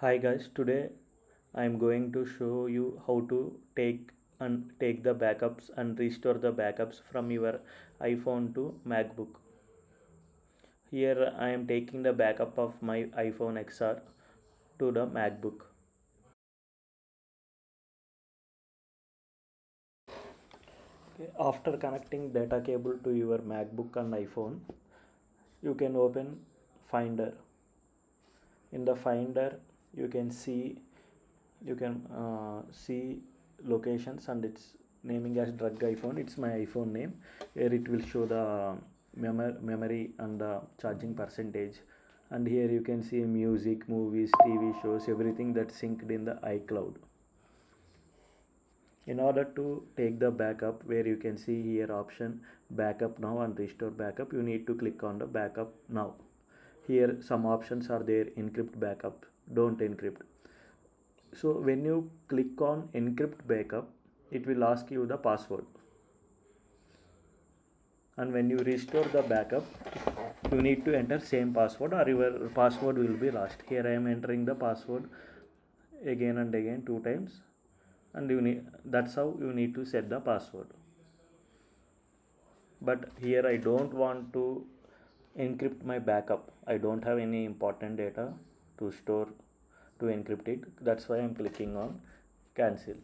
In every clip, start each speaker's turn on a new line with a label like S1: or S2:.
S1: Hi guys, today I am going to show you how to take the backups and restore the backups from your iPhone to MacBook. Here I am taking the backup of my iPhone XR to the MacBook. Okay, after connecting data cable to your MacBook and iPhone, you can open Finder. In the Finder, you can see see locations, and it's naming as drug iPhone. It's my iPhone name. Here it will show the memory and the charging percentage, and here you can see music, movies, TV shows, everything that's synced in the iCloud. In order to take the backup, where you can see here option backup now and restore backup, you need to click on the backup now. Here some options are there: encrypt backup, don't encrypt. So when you click on encrypt backup, it will ask you the password, and when you restore the backup, you need to enter same password or your password will be lost. Here I am entering the password again and again 2 times, and that's how you need to set the password. But here I don't want to encrypt my backup. I don't have any important data to store to encrypt it. That's why I'm clicking on cancel.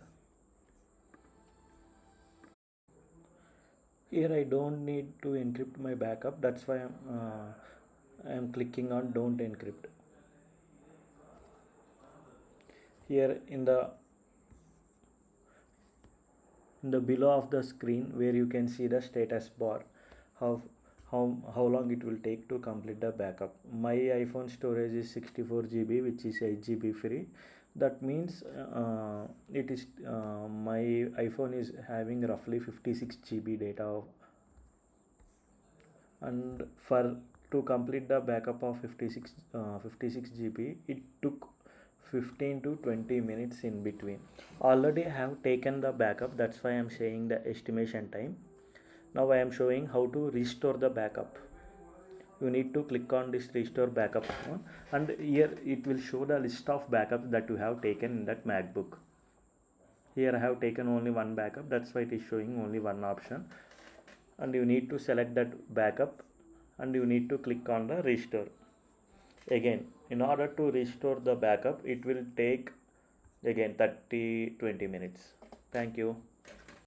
S1: Here I don't need to encrypt my backup. That's why I'm clicking on don't encrypt. Here in the below of the screen, where you can see the status bar, how how long it will take to complete the backup. My iPhone storage is 64 GB, which is 8 GB free. That means it is my iPhone is having roughly 56 GB data, and for to complete the backup of 56 GB, it took 15 to 20 minutes in between. Already I have taken the backup, that's why I am saying the estimation time. Now I am showing how to restore the backup. You need to click on this restore backup and here it will show the list of backups that you have taken in that MacBook. Here I have taken only one backup, that's why it is showing only one option, and you need to select that backup and you need to click on the restore. Again, in order to restore the backup, it will take again 30-20 minutes. Thank you.